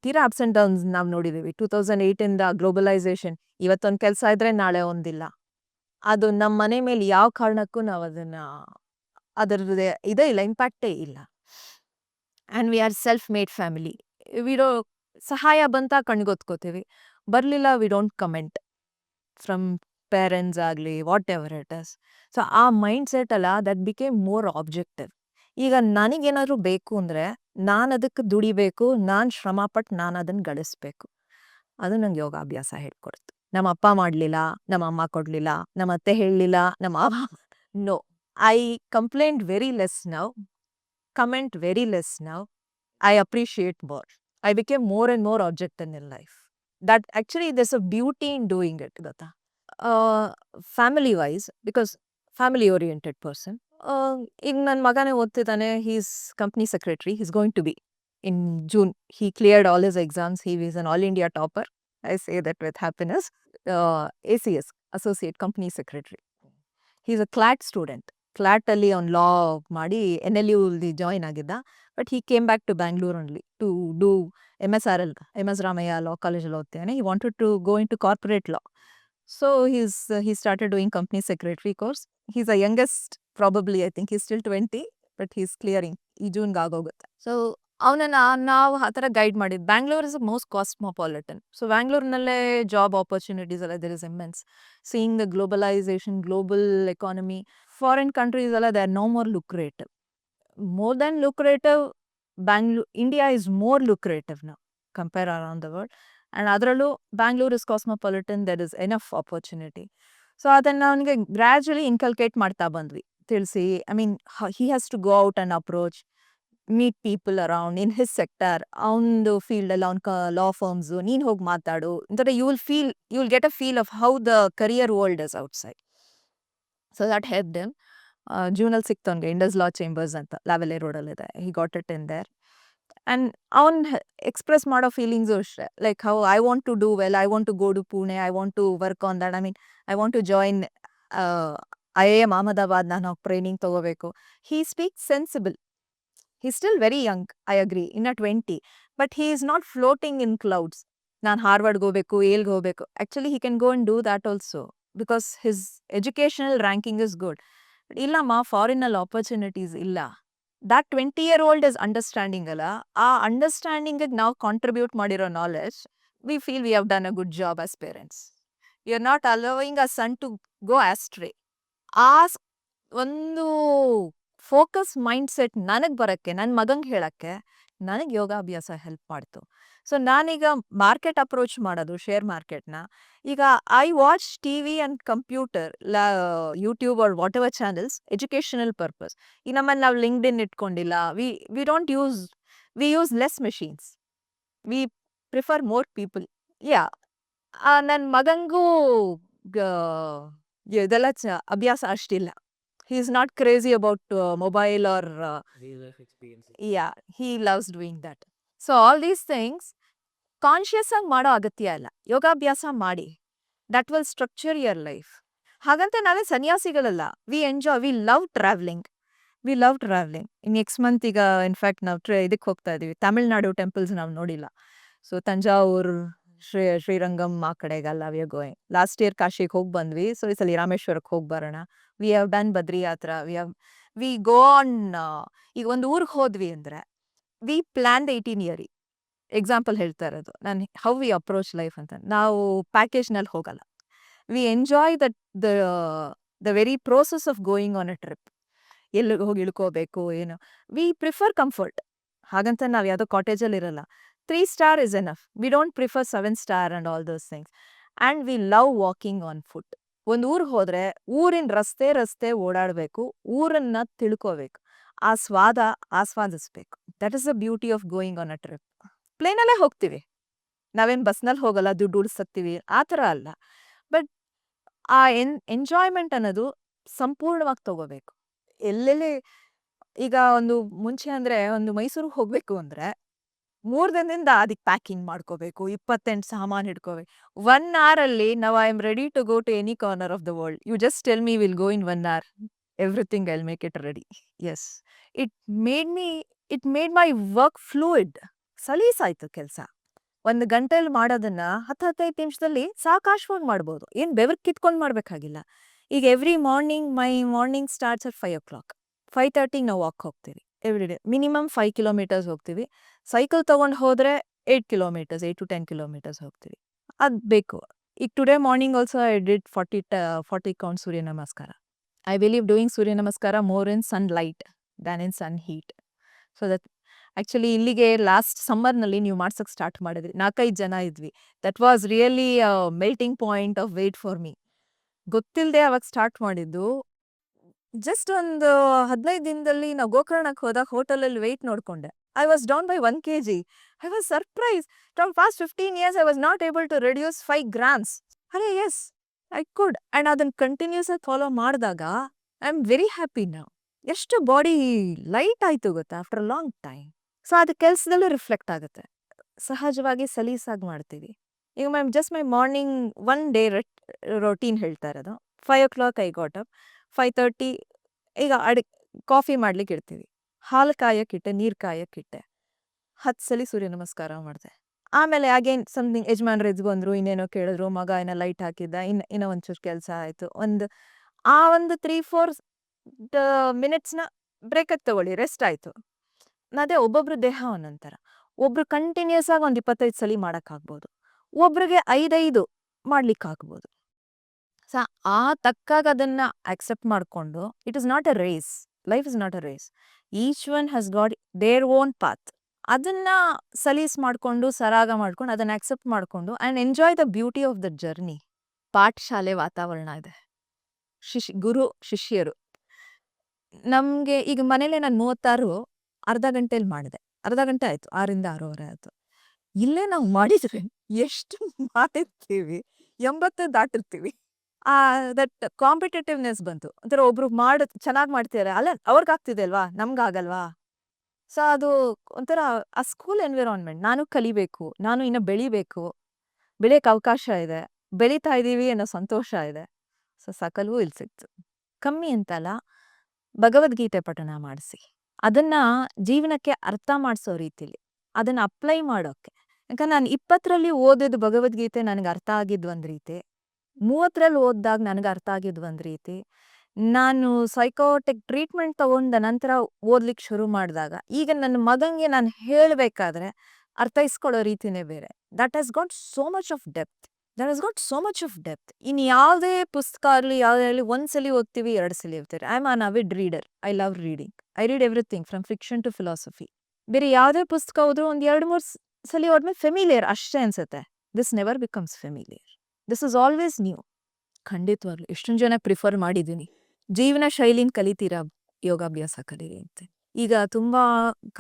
ತೀರಾ ಅಪ್ಸ್ ಆ್ಯಂಡ್ ಡೌನ್ಸ್ ನಾವು ನೋಡಿದ್ದೀವಿ. 2008ಇಂದ ಗ್ಲೋಬಲೈಸೇಷನ್, ಇವತ್ತೊಂದು ಕೆಲಸ ಇದ್ದರೆ ನಾಳೆ ಒಂದಿಲ್ಲ. ಅದು ನಮ್ಮ ಮನೆ ಮೇಲೆ ಯಾವ ಕಾರಣಕ್ಕೂ ನಾವು ಅದರದ್ದು ಇದೇ ಇಲ್ಲ, ಇಂಪ್ಯಾಕ್ಟೇ ಇಲ್ಲ. And we are self made family. ವಿಡೋ ಸಹಾಯ ಬಂತ ಕಣ್ಗೊತ್ಕೋತೀವಿ, ಬರಲಿಲ್ಲ we don't comment from parents ಆಗಲಿ, whatever it is. So ಆ ಮೈಂಡ್ ಸೆಟ್ ಅಲ್ಲ, ದಟ್ ಬಿಕೇಮ್ ಮೋರ್ ಆಬ್ಜೆಕ್ಟಿವ್. ಈಗ ನನಗೇನಾದರೂ ಬೇಕು ಅಂದರೆ ನಾನು ಅದಕ್ಕೆ ದುಡಿಬೇಕು, ನಾನು ಶ್ರಮಪಟ್ಟು ನಾನು ಅದನ್ನು ಗಳಿಸ್ಬೇಕು. ಅದು ನಂಗೆ ಯೋಗಾಭ್ಯಾಸ ಹೇಳ್ಕೊಡ್ತು. ನಮ್ಮ ಅಪ್ಪ ಮಾಡಲಿಲ್ಲ, ನಮ್ಮ ಅಮ್ಮ ಕೊಡಲಿಲ್ಲ, ನಮ್ಮ ಅತ್ತೆ ಹೇಳಲಿಲ್ಲ, ನಮ್ಮ no. I complaint very less now, comment very less now. I appreciate more. I became more and more objective in life. That actually there's a beauty in doing it, Gata. Family wise, because family oriented person. ಈಗ ನನ್ನ ಮಗನೇ ಓದ್ತಿದ್ದಾನೆ, he's company secretary, he's going to be in June. He cleared all his exams, he is an all India topper. I say that with happiness. ACS, associate company secretary. He's a CLAT student. ಕ್ಲಾಟಲ್ಲಿ ಅವ್ನು ಲಾ ಮಾಡಿ NLU ಜಾಯಿನ್ ಆಗಿದ್ದ. But he came back to Bangalore only to do MSRL, MS Ramaiah law ಕಾಲೇಜಲ್ಲಿ ಓದ್ತೇನೆ. He wanted to go into corporate law. So he started doing company secretary course. He's the youngest, probably, I think he's still 20, but he's clearing. ಈ ಜೂನ್ಗೆ ಆಗೋಗುತ್ತೆ. ಸೊ ಅವನನ್ನು ನಾವು ಆ ಥರ ಗೈಡ್ ಮಾಡಿದ್ದು. Bangalore is most cosmopolitan. So ಬ್ಯಾಂಗ್ಳೂರ್ನಲ್ಲೇ ಜಾಬ್ ಆಪರ್ಚುನಿಟೀಸ್ ಎಲ್ಲ there is immense. Seeing the globalisation, global economy, foreign countries ಎಲ್ಲ they are no more lucrative. More than lucrative, India is more lucrative now, compare around the world. And ಅದರಲ್ಲೂ Bangalore is cosmopolitan, there is enough opportunity. So ಅದನ್ನು ಅವನಿಗೆ ಗ್ರ್ಯಾಜುಲಿ ಇನ್ಕಲ್ಕೇಟ್ ಮಾಡ್ತಾ ಬಂದ್ವಿ, ತಿಳಿಸಿ. I mean, he has to go out and approach, meet people around in his sector. ಅವನದು ಫೀಲ್ಡಲ್ಲಿ ಅವ್ನ ಲಾ ಫರ್ಮ್ಸು, ನೀನು ಹೋಗಿ ಮಾತಾಡು. ಇಂಥರ you will get a feel of how the career world is outside. So that help them. ಜೂನಲ್ಲಿ ಸಿಕ್ತು ಅವನಿಗೆ ಇಂಡಸ್ ಲಾ ಚೇಂಬರ್ಸ್ ಅಂತ, ಲಾವೆಲೆ ರೋಡಲ್ಲಿದೆ. He got it in there. And ಅವನ್ ಎಕ್ಸ್ಪ್ರೆಸ್ ಮಾಡೋ ಫೀಲಿಂಗ್ಸು ಅಷ್ಟೇ, like how I want to do well, I want to go to Pune, I want to work on that. I mean, I want to join IIM Ahmedabad, ನಾನು ಹೋಗಿ ಟ್ರೈನಿಂಗ್ ತೊಗೋಬೇಕು. He speak sensible. He still very young, I agree, ಇನ್ನ 20, but he is not floating in clouds. ನಾನು ಹಾರ್ವರ್ಡ್ಗೆ ಹೋಗ್ಬೇಕು, ಏಲ್ಗೆ ಹೋಗ್ಬೇಕು. Actually he can go and do that also, because his educational ranking is good. ಇಲ್ಲಮ್ಮ, ಫಾರಿನಲ್ಲಿ ಆಪರ್ಚುನಿಟೀಸ್ ಇಲ್ಲ. ದಟ್ 20-year-old ಇಸ್ ಅಂಡರ್ಸ್ಟ್ಯಾಂಡಿಂಗ್ ಅಲ್ಲ. ಆ ಅಂಡರ್ಸ್ಟ್ಯಾಂಡಿಂಗಿಗೆ ನಾವು ಕಾಂಟ್ರಿಬ್ಯೂಟ್ ಮಾಡಿರೋ knowledge, we feel we have done a good job as parents. You are not allowing a son to go astray. ಆ ಒಂದು ಫೋಕಸ್ ಮೈಂಡ್ ಸೆಟ್ ನನಗೆ ಬರೋಕ್ಕೆ, ನನ್ನ ಮಗಂಗೆ ಹೇಳೋಕ್ಕೆ ನನಗೆ ಯೋಗಾಭ್ಯಾಸ ಹೆಲ್ಪ್ ಮಾಡ್ತು. ಸೊ ನಾನೀಗ ಮಾರ್ಕೆಟ್ ಅಪ್ರೋಚ್ ಮಾಡೋದು, ಶೇರ್ ಮಾರ್ಕೆಟ್ನ. ಈಗ I watch TV and computer, YouTube or whatever channels, educational purpose. ಈಗ ನಮ್ಮಲ್ಲಿ ನಾವು ಲಿಂಕ್ಡ್ಇನ್ ಇಟ್ಕೊಂಡಿಲ್ಲ. We don't we use less machines. We prefer more people. Yeah, ನನ್ನ ಮಗಂಗೂ ಇದೆಲ್ಲ ಅಭ್ಯಾಸ ಅಷ್ಟಿಲ್ಲ. He is not crazy about mobile or Real life experiences. Yeah he loves doing that. So all these things conscious ಆಗಿ ಮಾಡೋ ಅಗತ್ಯ ಇಲ್ಲ. ಯೋಗಾಭ್ಯಾಸ ಮಾಡಿ. That will structure your life. ಹಾಗಂತ ನಾವೇ ಸನ್ಯಾಸಿಗಳಲ್ಲ. We enjoy, we love travelling. We love travelling. Next month ಈಗ ಇನ್ಫ್ಯಾಕ್ಟ್ ನಾವು ಇದಕ್ಕೆ ಹೋಗ್ತಾ ಇದೀವಿ. ತಮಿಳ್ನಾಡು ಟೆಂಪಲ್ಸ್ ನಾವು ನೋಡಿಲ್ಲ. ಸೊ ತಂಜಾವೂರ್, ಶ್ರೀರಂಗಂ ಆ ಕಡೆಗೆಲ್ಲ we are going. Last year ಕಾಶಿಗೆ ಹೋಗಿ ಬಂದ್ವಿ. ಸೊ ಈ ಸಲ ರಾಮೇಶ್ವರಕ್ಕೆ ಹೋಗಿ ಬರೋಣ. ವಿ ಹ್ಯಾವ್ ಡನ್ ಬದ್ರಿ ಯಾತ್ರಾ. We go on. ಈಗ ಒಂದು ಊರಿಗೆ ಹೋದ್ವಿ ಅಂದ್ರೆ ವಿ ಪ್ಲಾನ್ ದ ಇಟಿನಿಯರಿ. ಎಕ್ಸಾಂಪಲ್ ಹೇಳ್ತಾ ಇರೋದು ನಾನು ಹೌ ವಿ ಅಪ್ರೋಚ್ ಲೈಫ್ ಅಂತ. ನಾವು ಪ್ಯಾಕೇಜ್ನಲ್ಲಿ ಹೋಗಲ್ಲ. V enjoy the very process of going on a trip. ಎಲ್ಲಿಗೆ ಹೋಗಿ ಇಳ್ಕೋಬೇಕು ಏನು. V prefer comfort. ಹಾಗಂತ ನಾವು ಯಾವುದೋ ಕಾಟೇಜಲ್ಲಿ ಇರಲ್ಲ. 3 star is enough. We don't prefer 7 star and all those things. And we love walking on foot. ಒಂದು ಊರಿಗೆ ಹೋದ್ರೆ ಊರಿನ ರಸ್ತೆ ಓಡಾಡಬೇಕು. ಊರನ್ನ ತಿಳ್ಕೋಬೇಕು. ಆ ಸ್ವಾದ ಆಸ್ವಾದಿಸ್ಬೇಕು. That is the beauty of going on a trip. ಪ್ಲೇನಲ್ಲೇ ಹೋಗ್ತೀವಿ. ನಾವೇನು ಬಸ್ನಲ್ಲಿ ಹೋಗಲ್ಲ, ದುಡ್ಡು ಉಳಿಸ್ತೀವಿ ಆ ಥರ ಅಲ್ಲ. ಬಟ್ ಆ ಎಂಜಾಯ್ಮೆಂಟ್ ಅನ್ನೋದು ಸಂಪೂರ್ಣವಾಗಿ ತಗೋಬೇಕು. ಎಲ್ಲೆಲ್ಲಿ ಈಗ ಒಂದು ಮುಂಚೆ ಅಂದರೆ ಒಂದು ಮೈಸೂರಿಗೆ ಹೋಗಬೇಕು ಅಂದರೆ 3 ದಿನದಿಂದ ಅದಕ್ಕೆ ಪ್ಯಾಕಿಂಗ್ ಮಾಡ್ಕೋಬೇಕು. 28 ಸಾಮಾನು ಹಿಡ್ಕೋಬೇಕು. 1 ಅವರಲ್ಲಿ ನಾವು I am ready to go to any corner of the world. You just tell me will go in 1 hour. Everything I will make it ready. Yes, it made me it made my work fluid. ಸಲೀಸಾಯ್ತು ಕೆಲಸ. 1 ಗಂಟೆಯಲ್ಲಿ ಮಾಡೋದನ್ನ 10-15 ನಿಮಿಷದಲ್ಲಿ ಸಾಕಾಶವಾಗಿ ಮಾಡ್ಬೋದು. ಏನು ಬೆವರು ಕಿತ್ಕೊಂಡು ಮಾಡಬೇಕಾಗಿಲ್ಲ. ಈಗ every morning my morning starts at 5 o'clock. 5:30 ನಾವು ವಾಕ್ ಹೋಗ್ತೀವಿ ಎವ್ರಿ ಡೇ. ಮಿನಿಮಮ್ 5 ಕಿಲೋಮೀಟರ್ಸ್ ಹೋಗ್ತೀವಿ. ಸೈಕಲ್ ತೊಗೊಂಡು ಹೋದರೆ 8 ಕಿಲೋಮೀಟರ್ಸ್, 8 to 10 ಕಿಲೋಮೀಟರ್ಸ್ ಹೋಗ್ತೀವಿ. ಅದು ಬೇಕು. ಈಗ today morning also I did 40 count Surya Namaskar. I believe doing Surya Namaskar more in sunlight than in sun heat. So that actually ಇಲ್ಲಿಗೆ ಲಾಸ್ಟ್ ಸಮ್ಮರ್ನಲ್ಲಿ ನೀವು ಮಾಡ್ಸೋಕ್ಕೆ ಸ್ಟಾರ್ಟ್ ಮಾಡಿದ್ರಿ. 4-5 ಜನ ಇದ್ವಿ. That was really melting point of weight for me. ಗೊತ್ತಿಲ್ಲದೆ ಅವಾಗ ಸ್ಟಾರ್ಟ್ ಮಾಡಿದ್ದು. ಜಸ್ಟ್ ಒಂದು 15 ದಿನದಲ್ಲಿ ನಾವು ಗೋಕರ್ಣಕ್ಕೆ ಹೋದಾಗ ಹೋಟೆಲಲ್ಲಿ ವೆಯ್ಟ್ ನೋಡಿಕೊಂಡೆ. I was down by 1 kg. I was surprise. From past 15 years I was not able to reduce 5 grams. ಅರೆ ಎಸ್, ಐ ಕುಡ್. ಆ್ಯಂಡ್ ಅದನ್ನು ಕಂಟಿನ್ಯೂಸ್ ಆಗಿ ಫಾಲೋ ಮಾಡಿದಾಗ I am very happy now. ಎಷ್ಟು ಬಾಡಿ ಲೈಟ್ ಆಯಿತು ಗೊತ್ತಾ after a long time. So ಅದು ಕೆಲಸದಲ್ಲೂ ರಿಫ್ಲೆಕ್ಟ್ ಆಗುತ್ತೆ. ಸಹಜವಾಗಿ ಸಲೀಸಾಗಿ ಮಾಡ್ತೀವಿ. ಈಗ ಮೈ ಮಾರ್ನಿಂಗ್ 1 ಡೇ ರೊಟೀನ್ ಹೇಳ್ತಾ ಇರೋದು. 5 o'clock ಐ ಗಾಟ್ ಅಪ್. 5:30 ಈಗ ಕಾಫಿ ಮಾಡ್ಲಿಕ್ಕೆ ಇಡ್ತೀವಿ. ಹಾಲು ಕಾಯಕ್ಕಿಟ್ಟೆ, ನೀರು ಕಾಯಕ್ಕಿಟ್ಟೆ. 10 ಸಲ ಸೂರ್ಯ ನಮಸ್ಕಾರ ಮಾಡಿದೆ. ಆಮೇಲೆ ಅಗೇನ್ ಸಮಥಿಂಗ್ ಯಜಮಾನ್ರು ಬಂದರು, ಇನ್ನೇನೋ ಕೇಳಿದ್ರು, ಮಗ ಏನೋ ಲೈಟ್ ಹಾಕಿದ್ದ, ಇನ್ನೂ ಒಂಚೂರು ಕೆಲಸ ಆಯಿತು. ಒಂದು 3-4 ಮಿನಿಟ್ಸ್ನ ಬ್ರೇಕಕ್ಕೆ ತಗೊಳ್ಳಿ, ರೆಸ್ಟ್ ಆಯಿತು. ಅದೇ ಒಬ್ಬೊಬ್ರು ದೇಹ ಒಂದೊಂಥರ. ಒಬ್ರು ಕಂಟಿನ್ಯೂಸ್ ಆಗಿ ಒಂದು 25 ಸಲ ಮಾಡೋಕ್ಕಾಗ್ಬೋದು. ಒಬ್ರಿಗೆ 5 ಮಾಡ್ಲಿಕ್ಕಾಗ್ಬೋದು. ಸೊ ಆ ತಕ್ಕಾಗ ಅದನ್ನ ಅಕ್ಸೆಪ್ಟ್ ಮಾಡಿಕೊಂಡು it is not a race. Life is not a race. Each one has got their own path. ಅದನ್ನ ಸಲೀಸ್ ಮಾಡಿಕೊಂಡು ಸರಾಗ ಮಾಡ್ಕೊಂಡು ಅದನ್ನ ಅಕ್ಸೆಪ್ಟ್ ಮಾಡಿಕೊಂಡು and enjoy the beauty of the journey. ಪಾಠಶಾಲೆ ವಾತಾವರಣ ಇದೆ. ಗುರು ಶಿಷ್ಯರು. ನಮಗೆ ಈಗ ಮನೇಲೆ ನಾನು 36 ಅರ್ಧ ಗಂಟೆಯಲ್ಲಿ ಮಾಡಿದೆ. ಅರ್ಧ ಗಂಟೆ ಆಯಿತು. 6ರಿಂದ 6:30 ಆಯಿತು. ಇಲ್ಲೇ ನಾವು ಮಾಡಿದ್ರೆ ಎಷ್ಟು ಮಾಡಿರ್ತೀವಿ, 80 ದಾಟಿರ್ತೀವಿ. ದಟ್ ಕಾಂಪಿಟೇಟಿವ್ನೆಸ್ ಬಂತು. ಒಂಥರ ಒಬ್ರು ಚೆನ್ನಾಗಿ ಮಾಡ್ತಿದ್ದಾರೆ, ಅಲ್ಲ ಅವ್ರಿಗಾಗ್ತಿದೆ ಅಲ್ವಾ, ನಮ್ಗಾಗಲ್ವಾ. ಸೊ ಅದು ಒಂಥರ ಆ ಸ್ಕೂಲ್ ಎನ್ವಿರಾನ್ಮೆಂಟ್. ನಾನು ಕಲಿಬೇಕು, ನಾನು ಇನ್ನು ಬೆಳಿಬೇಕು, ಬೆಳೆಯೋಕ್ಕೆ ಅವಕಾಶ ಇದೆ, ಬೆಳೀತಾ ಇದ್ದೀವಿ ಅನ್ನೋ ಸಂತೋಷ ಇದೆ. ಸೊ ಸಕಲವೂ ಇಲ್ಲಿ ಸಿಕ್ತು. ಕಮ್ಮಿ ಅಂತಲ್ಲ, ಭಗವದ್ಗೀತೆ ಪಠಣ ಮಾಡಿಸಿ ಅದನ್ನ ಜೀವನಕ್ಕೆ ಅರ್ಥ ಮಾಡಿಸೋ ರೀತಿಲಿ ಅದನ್ನ ಅಪ್ಲೈ ಮಾಡೋಕ್ಕೆ. ಯಾಕಂದ್ರೆ ನಾನು 20ರಲ್ಲಿ ಓದಿದ ಭಗವದ್ಗೀತೆ ನನಗೆ ಅರ್ಥ ಆಗಿದ್ದು ಒಂದು ರೀತಿ, 30ರಲ್ಲಿ ಓದಿದಾಗ ನನಗೆ ಅರ್ಥ ಆಗಿದ್ದು ಒಂದು ರೀತಿ, ನಾನು ಸೈಕೋಟಿಕ್ ಟ್ರೀಟ್ಮೆಂಟ್ ತಗೊಂಡ ನಂತರ ಓದ್ಲಿಕ್ಕೆ ಶುರು ಮಾಡಿದಾಗ ಈಗ ನನ್ನ ಮಗನಿಗೆ ನಾನು ಹೇಳಬೇಕಾದ್ರೆ ಅರ್ಥೈಸ್ಕೊಳ್ಳೋ ರೀತಿನೇ ಬೇರೆ. That has got so much of depth. ಇನ್ನು ಯಾವುದೇ ಪುಸ್ತಕ ಆಗಲಿ ಯಾವುದೇ ಆಗಲಿ ಒಂದ್ಸಲಿ ಓದ್ತೀವಿ, 2 ಸಲ ಓದ್ತೀವಿ. I am an avid reader. I love reading. I read everything from fiction to philosophy. ಬೇರೆ ಯಾವುದೇ ಪುಸ್ತಕ ಓದ್ರೂ ಒಂದು 2-3 ಸಲ ಓದ್ಮೇಲೆ ಫೆಮಿಲಿಯರ್ ಅಷ್ಟೇ ಅನ್ಸುತ್ತೆ. This never becomes familiar. This is always new. ಖಂಡಿತವಾಗ್ಲು ಎಷ್ಟೊಂದು ಜನ ಪ್ರಿಫರ್ ಮಾಡಿದ್ದೀನಿ. ಜೀವನ ಶೈಲಿನ ಕಲಿತೀರಾ, ಯೋಗಾಭ್ಯಾಸ ಕಲೀರಿ ಅಂತ. ಈಗ ತುಂಬ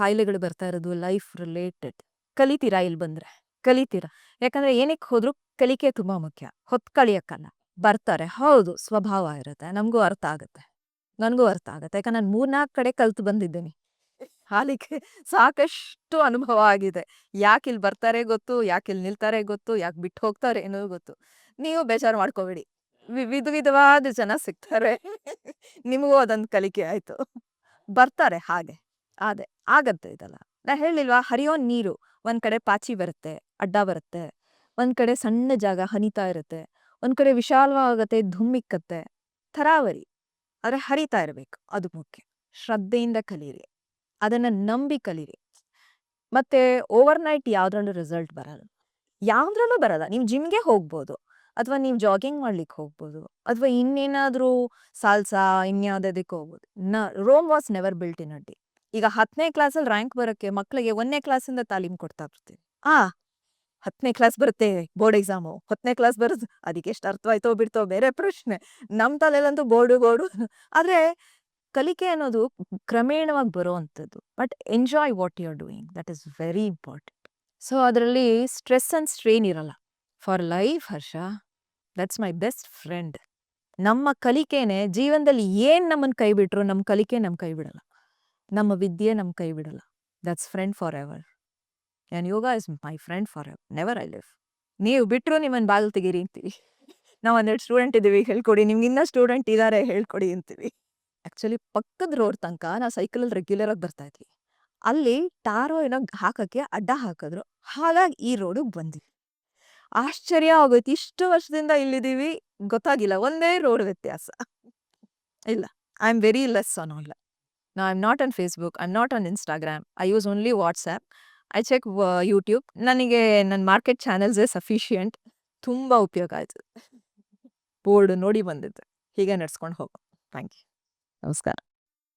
ಕಾಯಿಲೆಗಳು ಬರ್ತಾ ಇರೋದು ಲೈಫ್ ರಿಲೇಟೆಡ್. ಕಲಿತೀರಾ ಇಲ್ಲಿ ಬಂದರೆ? ಕಲಿತೀರಾ? ಯಾಕಂದರೆ ಏನಕ್ಕೆ ಹೋದರೂ ಕಲಿಕೆ ತುಂಬ ಮುಖ್ಯ, ಹೊತ್ತು ಕಳಿಯೋಕ್ಕಲ್ಲ. ಬರ್ತಾರೆ. ಹೌದು, ಸ್ವಭಾವ ಇರುತ್ತೆ. ನಮಗೂ ಅರ್ಥ ಆಗುತ್ತೆ. ನನಗೂ ಅರ್ಥ ಆಗುತ್ತೆ. ಯಾಕಂದ್ರೆ ನಾನು 3-4 ಕಡೆ ಕಲ್ತು ಬಂದಿದ್ದೀನಿ. ಹಾಲಿಗೆ ಸಾಕಷ್ಟು ಅನುಭವ ಆಗಿದೆ. ಯಾಕೆ ಇಲ್ಲಿ ಬರ್ತಾರೆ ಗೊತ್ತು, ಯಾಕೆ ಇಲ್ಲಿ ನಿಲ್ತಾರೆ ಗೊತ್ತು, ಯಾಕೆ ಬಿಟ್ಟು ಹೋಗ್ತಾರೆ ಅನ್ನೋದು ಗೊತ್ತು. ನೀವು ಬೇಜಾರು ಮಾಡ್ಕೋಬೇಡಿ. ವಿಧವಾದ ಜನ ಸಿಗ್ತಾರೆ. ನಿಮಗೂ ಅದೊಂದು ಕಲಿಕೆ ಆಯ್ತು. ಬರ್ತಾರೆ ಹಾಗೆ. ಆಗತ್ತೆ ಇದೆಲ್ಲ. ನಾ ಹೇಳಿಲ್ವಾ, ಹರಿಯೋ ನೀರು. ಒಂದ್ ಕಡೆ ಪಾಚಿ ಬರುತ್ತೆ, ಅಡ್ಡ ಬರುತ್ತೆ. ಒಂದ್ ಕಡೆ ಸಣ್ಣ ಜಾಗ ಹನಿತಾ ಇರುತ್ತೆ. ಒಂದ್ ಕಡೆ ವಿಶಾಲವಾಗತ್ತೆ, ಧುಮ್ಮಿಕ್ಕತ್ತೆ. ಥರಾವರಿ. ಆದ್ರೆ ಹರಿತಾ ಇರ್ಬೇಕು. ಅದು ಮುಖ್ಯ. ಶ್ರದ್ಧೆಯಿಂದ ಕಲೀರಿ. ಅದನ್ನ ನಂಬಿ ಕಲೀರಿ. ಮತ್ತೆ ಓವರ್‌ನೈಟ್ ಯಾವ್ದ್ರಲ್ಲೂ ರಿಸಲ್ಟ್ ಬರಲ್ಲ. ಯಾವ್ದ್ರಲ್ಲೂ ಬರಲ್ಲ. ನೀವು ಜಿಮ್‌ಗೆ ಹೋಗ್ಬೋದು. ಅಥವಾ ನೀವು ಜಾಗಿಂಗ್ ಮಾಡ್ಲಿಕ್ಕೆ ಹೋಗ್ಬೋದು. ಅಥವಾ ಇನ್ನೇನಾದ್ರೂ ಸಾಲ್ಸಾ ಇನ್ಯಾವುದಕ್ಕೆ ಹೋಗ್ಬೋದು. Rome was never built in a day. ಈಗ 10ನೇ ಕ್ಲಾಸಲ್ಲಿ ರ್ಯಾಂಕ್ ಬರೋಕ್ಕೆ ಮಕ್ಕಳಿಗೆ 1ನೇ ಕ್ಲಾಸಿಂದ ತಾಲೀಮ್ ಕೊಡ್ತಾ ಬರ್ತೀವಿ. 10ನೇ ಕ್ಲಾಸ್ ಬರುತ್ತೆ, ಬೋರ್ಡ್ ಎಕ್ಸಾಮು. 10ನೇ ಕ್ಲಾಸ್ ಬರುತ್ತೆ, ಅದಕ್ಕೆ ಎಷ್ಟು ಅರ್ಥವಾಯ್ತೋ ಬಿಡ್ತೋ ಬೇರೆ ಪ್ರಶ್ನೆ. ನಮ್ಮ ತಲೆಯಲ್ಲಂತೂ ಬೋರ್ಡು. ಆದ್ರೆ ಕಲಿಕೆ ಅನ್ನೋದು ಕ್ರಮೇಣವಾಗಿ ಬರುವಂಥದ್ದು. But enjoy what you are doing. That is very important. So ಅದರಲ್ಲಿ ಸ್ಟ್ರೆಸ್ ಅಂಡ್ ಸ್ಟ್ರೇನ್ ಇರಲ್ಲ. For life Harsha, that's my best friend. ನಮ್ಮ ಕಲಿಕೆನೆ ಜೀವನದಲ್ಲಿ ಏನ್ ನಮ್ಮನ್ನ ಕೈ ಬಿಟ್ರು ನಮ್ಮ ಕಲಿಕೆ ನಮ್ಮ ಕೈ ಬಿಡಲ್ಲ. ನಮ್ಮ ವಿದ್ಯೆ ನಮ್ಮ ಕೈ ಬಿಡಲ್ಲ. That's friend forever. And yoga is my friend forever. Never I live. ನೀವು ಬಿಟ್ಟರು ನಿಮ್ಮನ್ನು ಬಾಗಿಲು ತೆಗೀರಿ ಅಂತೀವಿ. ನಾವು 12 ಸ್ಟೂಡೆಂಟ್ ಇದ್ದೀವಿ, ಹೇಳ್ಕೊಡಿ. ನಿಮ್ಗೆ ಇನ್ನೂ ಸ್ಟೂಡೆಂಟ್ ಇದ್ದಾರೆ, ಹೇಳ್ಕೊಡಿ ಅಂತೀವಿ. ಆ್ಯಕ್ಚುಲಿ ಪಕ್ಕದ ರೋಡ್ ತನಕ ನಾವು ಸೈಕಲಲ್ಲಿ ರೆಗ್ಯುಲರ್ ಆಗಿ ಬರ್ತಾ ಇದ್ವಿ. ಅಲ್ಲಿ ಟಾರೋ ಏನೋ ಹಾಕಕ್ಕೆ ಅಡ್ಡ ಹಾಕಿದ್ರು. ಹಾಗಾಗಿ ಈ ರೋಡಿಗೆ ಬಂದ್ವಿ. ಆಶ್ಚರ್ಯ ಆಗೋಯ್ತು. ಇಷ್ಟು ವರ್ಷದಿಂದ ಇಲ್ಲಿದ್ದೀವಿ, ಗೊತ್ತಾಗಿಲ್ಲ. ಒಂದೇ ರೋಡ್ ವ್ಯತ್ಯಾಸ. ಇಲ್ಲ, I am very less on online. I am not on Facebook, I am not on Instagram. I use only WhatsApp. I check YouTube. ನನಗೆ ನನ್ನ ಮಾರ್ಕೆಟ್ ಚಾನೆಲ್ಸೇ ಸಫಿಷಿಯಂಟ್. ತುಂಬ ಉಪಯೋಗ ಆಯ್ತು. ಬೋರ್ಡ್ ನೋಡಿ ಬಂದಿದ್ದೆ. ಹೀಗೆ ನಡ್ಸ್ಕೊಂಡು ಹೋಗೋ. Thank you. ನಮಸ್ಕಾರ.